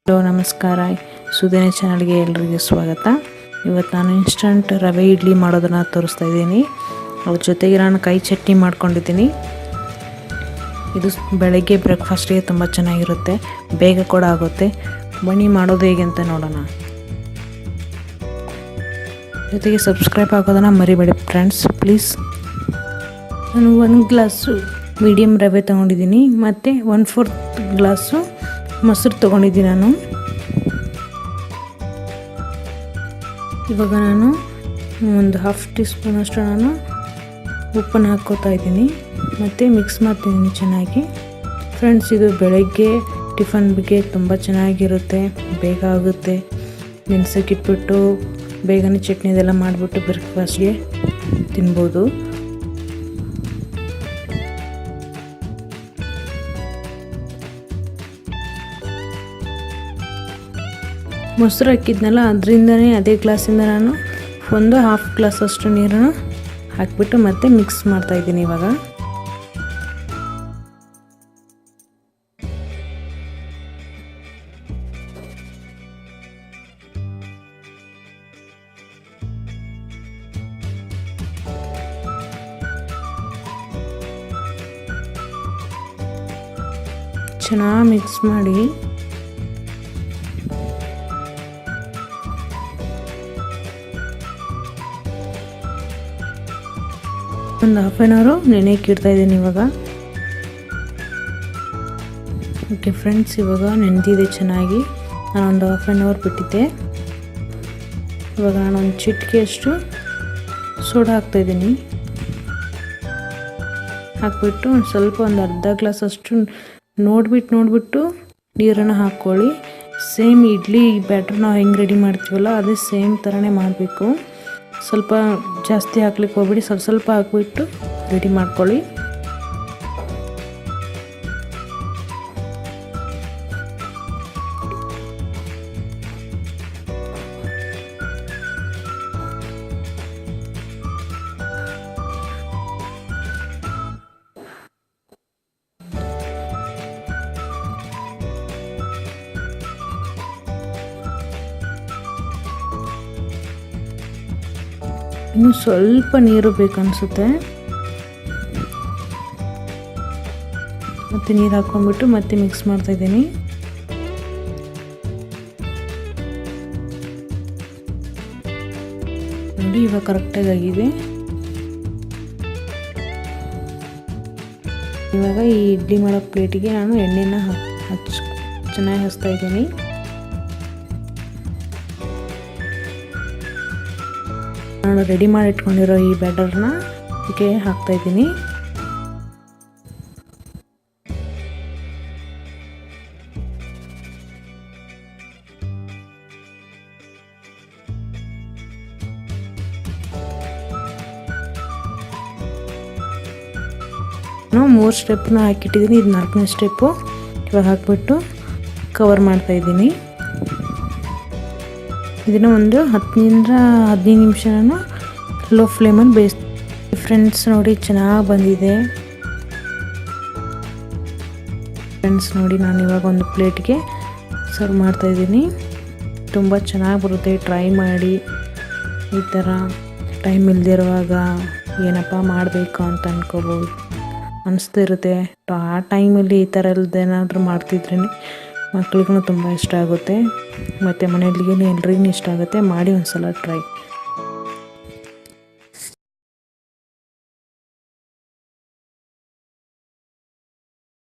Hello ನಮಸ್ಕಾರ, ಸುದಿನೇಶ್ ಚಾನಲ್ಗೆ ಎಲ್ಲರಿಗೂ ಸ್ವಾಗತ. ಇವತ್ತು ನಾನು ಇನ್ಸ್ಟಂಟ್ ರವೆ ಇಡ್ಲಿ ಮಾಡೋದನ್ನು ತೋರಿಸ್ತಾ ಇದ್ದೀನಿ. ಅದ್ರ ಜೊತೆಗೆ ನಾನು ಕೈ ಚಟ್ನಿ ಮಾಡ್ಕೊಂಡಿದ್ದೀನಿ. ಇದು ಬೆಳಗ್ಗೆ ಬ್ರೇಕ್ಫಾಸ್ಟ್ಗೆ ತುಂಬ ಚೆನ್ನಾಗಿರುತ್ತೆ, ಬೇಗ ಕೂಡ ಆಗುತ್ತೆ. ಬನ್ನಿ ಮಾಡೋದು ಹೇಗೆ ಅಂತ ನೋಡೋಣ. ಜೊತೆಗೆ ಸಬ್ಸ್ಕ್ರೈಬ್ ಆಗೋದನ್ನು ಮರಿಬೇಡಿ ಫ್ರೆಂಡ್ಸ್, ಪ್ಲೀಸ್. ನಾನು 1 ಗ್ಲಾಸು ಮೀಡಿಯಮ್ ರವೆ ತೊಗೊಂಡಿದ್ದೀನಿ ಮತ್ತು 1/4 ಗ್ಲಾಸು ಮೊಸರು ತೊಗೊಂಡಿದ್ದೀನಿ ನಾನು. ಇವಾಗ ನಾನು ಒಂದು 1/2 ಟೀ ಸ್ಪೂನ್ ಅಷ್ಟು ನಾನು ಉಪ್ಪನ್ನು ಹಾಕ್ಕೋತಾ ಇದ್ದೀನಿ ಮತ್ತು ಮಿಕ್ಸ್ ಮಾಡ್ತಿದ್ದೀನಿ ಚೆನ್ನಾಗಿ. ಫ್ರೆಂಡ್ಸ್, ಇದು ಬೆಳಗ್ಗೆ ಟಿಫನ್ಗೆ ತುಂಬ ಚೆನ್ನಾಗಿರುತ್ತೆ, ಬೇಗ ಆಗುತ್ತೆ. ನೆನೆಸೋಕ್ಕಿಟ್ಬಿಟ್ಟು ಬೇಗನೆ ಚಟ್ನಿ ಇದೆಲ್ಲ ಮಾಡಿಬಿಟ್ಟು ಬ್ರೇಕ್ಫಾಸ್ಟ್ಗೆ ತಿನ್ಬೋದು. ಮೊಸರು ಹಾಕಿದ್ನಲ್ಲ, ಅದರಿಂದನೇ ಅದೇ ಗ್ಲಾಸಿಂದ ನಾನು ಒಂದು 1/2 ಗ್ಲಾಸ್ ಅಷ್ಟು ನೀರನ್ನು ಹಾಕಿಬಿಟ್ಟು ಮತ್ತೆ ಮಿಕ್ಸ್ ಮಾಡ್ತಾಯಿದ್ದೀನಿ. ಇವಾಗ ಚೆನ್ನಾಗಿ ಮಿಕ್ಸ್ ಮಾಡಿ ಒಂದು 1/2 ಅವರ್ ನೆನೆಯಕ್ಕೆ ಇಡ್ತಾಯಿದ್ದೀನಿ ಇವಾಗ. ಓಕೆ ಫ್ರೆಂಡ್ಸ್, ಇವಾಗ ನೆನೆದಿದೆ ಚೆನ್ನಾಗಿ. ನಾನೊಂದು 1/2 ಅವರ್ ಬಿಟ್ಟಿದ್ದೆ. ಇವಾಗ ನಾನೊಂದು ಚಿಟಿಕೆಯಷ್ಟು ಸೋಡಾ ಹಾಕ್ತಾಯಿದ್ದೀನಿ. ಹಾಕ್ಬಿಟ್ಟು ಒಂದು ಸ್ವಲ್ಪ ಒಂದು ಅರ್ಧ ಗ್ಲಾಸ್ ಅಷ್ಟು ನೋಡಿಬಿಟ್ಟು ನೀರನ್ನು ಹಾಕ್ಕೊಳ್ಳಿ. ಸೇಮ್ ಇಡ್ಲಿ ಬ್ಯಾಟ್ರ್ ನಾವು ಹೆಂಗೆ ರೆಡಿ ಮಾಡ್ತೀವಲ್ಲ ಅದೇ ಸೇಮ್ ಥರನೇ ಮಾಡಬೇಕು. ಸ್ವಲ್ಪ ಜಾಸ್ತಿ ಹಾಕ್ಲಿಕ್ಕೆ ಹೋಗ್ಬಿಡಿ, ಸ್ವಲ್ಪ ಹಾಕ್ಬಿಟ್ಟು ರೆಡಿ ಮಾಡ್ಕೊಳ್ಳಿ. ಇನ್ನು ಸ್ವಲ್ಪ ನೀರು ಬೇಕನ್ಸುತ್ತೆ. ಮತ್ತೆ ನೀರು ಹಾಕ್ಕೊಂಡ್ಬಿಟ್ಟು ಮತ್ತೆ ಮಿಕ್ಸ್ ಮಾಡ್ತಾ ಇದ್ದೀನಿ. ನೋಡಿ, ಇವಾಗ ಕರೆಕ್ಟಾಗಿ ಆಗಿದೆ. ಇವಾಗ ಈ ಇಡ್ಲಿ ಮಾಡೋ ಪ್ಲೇಟಿಗೆ ನಾನು ಎಣ್ಣೆನ ಚೆನ್ನಾಗಿ ಹಚ್ತಾ ಇದ್ದೀನಿ. ನಾನು ರೆಡಿ ಮಾಡಿ ಇಟ್ಕೊಂಡಿರೋ ಈ ಬ್ಯಾಟರ್ನ ಇದಕ್ಕೆ ಹಾಕ್ತಾ ಇದ್ದೀನಿ. ನಾನು 3 ಸ್ಟೆಪ್ನ ಹಾಕಿಟ್ಟಿದ್ದೀನಿ, ಇದು 4ನೇ ಸ್ಟೆಪ್ಪು. ಇವಾಗ ಹಾಕ್ಬಿಟ್ಟು ಕವರ್ ಮಾಡ್ತಾ ಇದ್ದೀನಿ. ಇದನ್ನು ಒಂದು 10ರಿಂದ 15 ನಿಮಿಷ ನಾನು ಲೋ ಫ್ಲೇಮಲ್ಲಿ ಬೇಯಿಸ್ತೀನಿ. ಫ್ರೆಂಡ್ಸ್ ನೋಡಿ, ಚೆನ್ನಾಗಿ ಬಂದಿದೆ. ಫ್ರೆಂಡ್ಸ್ ನೋಡಿ, ನಾನು ಇವಾಗ ಒಂದು ಪ್ಲೇಟ್ಗೆ ಸರ್ವ್ ಮಾಡ್ತಾಯಿದ್ದೀನಿ. ತುಂಬ ಚೆನ್ನಾಗಿ ಬರುತ್ತೆ, ಟ್ರೈ ಮಾಡಿ. ಈ ಥರ ಟೈಮ್ ಇಲ್ಲದಿರುವಾಗ ಏನಪ್ಪ ಮಾಡಬೇಕು ಅಂತ ಅನಿಸ್ತಿರುತ್ತೆ. ಆ ಟೈಮಲ್ಲಿ ಈ ಥರ ಏನಾದರೂ ಮಾಡ್ತಿದ್ರೆ ಮಕ್ಳಿಗೂ ತುಂಬ ಇಷ್ಟ ಆಗುತ್ತೆ ಮತ್ತು ಮನೆಯಲ್ಲಿಗೆ ಎಲ್ರಿಗೂ ಇಷ್ಟ ಆಗುತ್ತೆ. ಮಾಡಿ ಒಂದು ಸಲ ಟ್ರೈ.